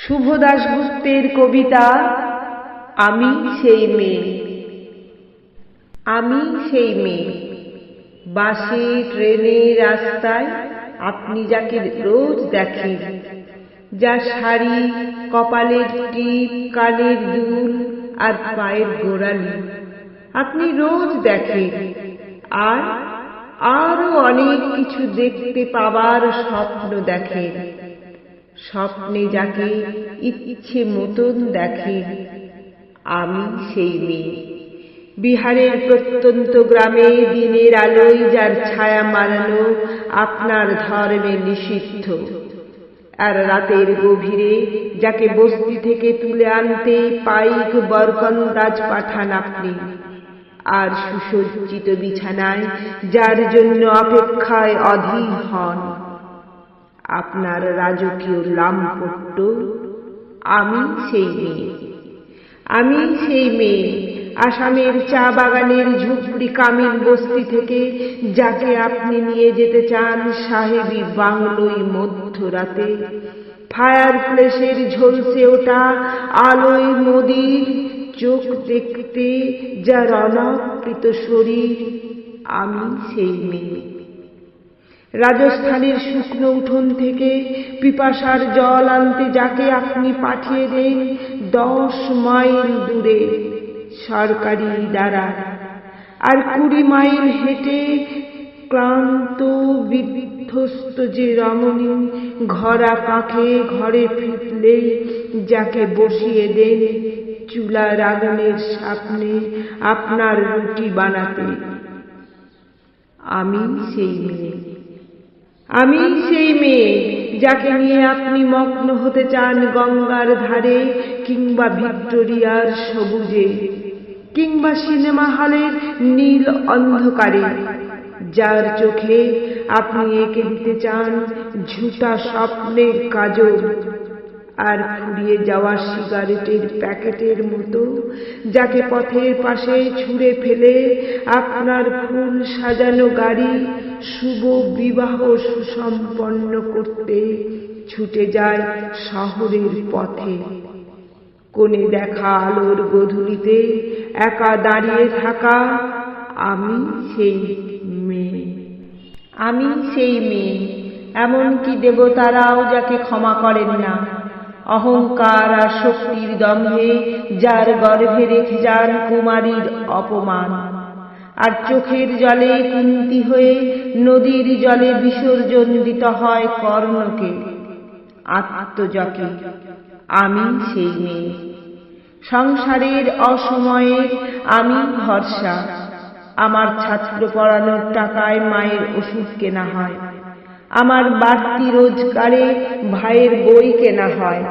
শুভ দাশগুপ্তের কবিতা আমি সেই মেয়ে। আমি সেই মেয়ে, বাসে ট্রেনে রাস্তায় আপনি যাকে রোজ দেখেন, যার শাড়ি, কপালের টিপ, কানের দুল আর পায়ের গোড়ালি আপনি রোজ দেখেন, আর আরো অনেক কিছু দেখতে পাবার স্বপ্ন দেখেন। স্বপ্নে যাকে ইচ্ছে মতন দেখেন, আমি সেই মেয়ে। বিহারের প্রত্যন্ত গ্রামে দিনের আলোয় যার ছায়া মারানো আপনার ধর্মে নিষিদ্ধ, আর রাতের গভীরে যাকে বস্তি থেকে তুলে আনতে পাইক বরকন্দাজ পাঠান আপনি, আর সুসজ্জিত বিছানায় যার জন্য অপেক্ষায় অধীর হন আপনার রাজকীয় লামপট্ট, আমি সেই মেয়ে। আমি সেই মেয়ে, আসামের চা বাগানের ঝুপড়ি কামিল বস্তি থেকে যাকে আপনি নিয়ে যেতে চান সাহেবী বাংলোয় মধ্যরাতে, ফায়ার প্লেসের ঝলসে ওঠা আলোয় নদীর চোখ দেখতে যার অনাবৃত শরীর, আমি সেই মেয়ে। রাজস্থানের শুকনো উঠোন থেকে পিপাসার জল আনতে যাকে আপনি পাঠিয়ে দেন 10 মাইল দূরে সরকারি দ্বারা, আর 20 মাইল হেঁটে ক্লান্ত বিধ্বস্ত যে রমণী ঘরা কাঁখে ঘরে ফিরলেই যাকে বসিয়ে দেন চুলার আগুনের সামনে আপনার রুটি বানাতে, আমি সেই মেয়ে। আমি সেই মেয়ে যাকে নিয়ে আপনি মগ্ন হতে চান গঙ্গার ধারে, কিংবা ভিক্টোরিয়ার সবুজে, কিংবা সিনেমা হলের নীল অন্ধকারে, যার চোখে আপনি এঁকে দিতে চান ঝুটা স্বপ্নের কাজল, আর ফুরিয়ে যাওয়া সিগারেটের প্যাকেটের মতো যাকে পথের পাশে ছুঁড়ে ফেলে আপনার ফুল সাজানো গাড়ি শুভ বিবাহ সুসম্পন্ন করতে ছুটে যায় শহরের পথে। কোণে দেখা আলোর গধূলিতে একা দাঁড়িয়ে থাকা, আমি সেই মেয়ে। আমি সেই মেয়ে, এমনকি দেবতারাও যাকে ক্ষমা করেন না, অহংকার আর শক্তির দম্ভে যার গর্ভে রেখে যান কুমারীর অপমান, আর চোখের জলে কুন্তি হয়ে নদীর জলে বিসর্জন দিতে হয় কর্ণকে, আত্মজকে। আমি সেই মেয়ে। সংসারের অসময়ের আমি ভরসা, আমার ছাত্র পড়ানোর টাকায় মায়ের ওষুধ কেনা হয়, আমার বাড়তি রোজগারে ভাইয়ের বই কেনা হয়,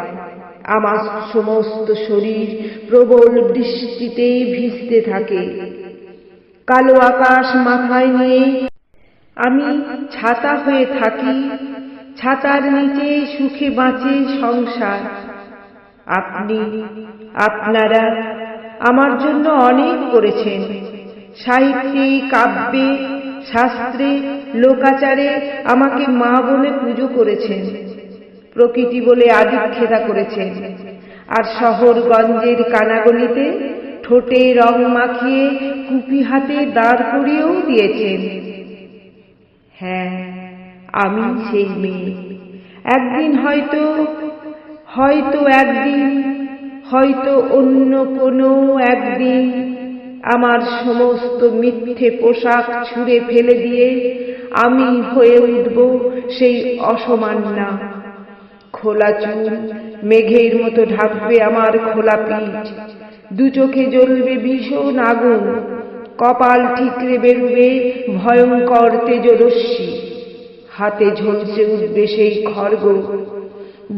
আমার সমস্ত শরীর প্রবল বৃষ্টিতে ভিজতে থাকে। কালো আকাশ মাথায় নিয়ে আমি ছাতা হয়ে থাকি, ছাতার নিচে সুখে বাঁচে সংসার। আপনি, আপনারা আমার জন্য অনেক করেছেন, সাহিত্যে, কাব্যে, শাস্ত্রে, লোকাচারে আমাকে মা বলে পুজো করেছেন, প্রকৃতি বলে আদিক্ষেতা করেছেন, আর শহরগঞ্জের কানাগলিতে ঠোঁটে রং মাখিয়ে কুপি হাতে দাঁড় করিয়েও দিয়েছেন। হ্যাঁ, আমি সেই মেয়ে। একদিন হয়তো অন্য কোনো একদিন আমার সমস্ত মিথ্যে পোশাক ছুঁড়ে ফেলে দিয়ে আমি হয়ে উঠব সেই অসমান্না। খোলা চুল মেঘের মতো ঢাকবে আমার খোলা পিঠ, দু চোখে জ্বলবে ভীষণ আগুন, কপাল ঠিকরে বেরুবে ভয়ঙ্কর তেজরশ্মি, হাতে ঝলসে উঠবে সেই খড়গ,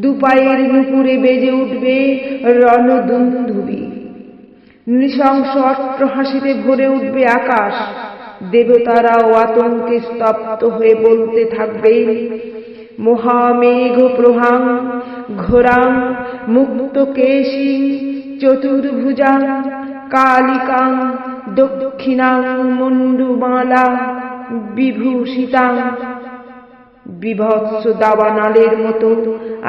দুপায়ের নুপুরে বেজে উঠবে রণদুন্দুবি, নৃশংস অট্টহাসিতে ভরে উঠবে আকাশ। দেবতারাও আতঙ্কে স্তব্ধ হয়ে বলতে থাকবেন মহামেঘ প্রভাং ঘোরাং মুক্ত কেশিং চতুর্ভুজাং কালিকাং দক্ষিণাং মণ্ডুমালা বিভূষিতাং। বিভৎস দাবানলের মতো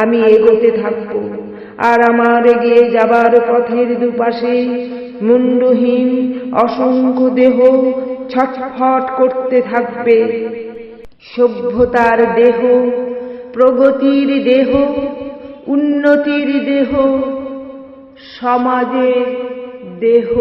আমি এগোতে থাকব, আর আমার এগিয়ে যাবার পথের দুপাশে মুন্ডহীন অসংখ্য দেহ ছটফট করতে থাকবে। সভ্যতার দেহ, প্রগতির দেহ, উন্নতির দেহ, সমাজের দেহ।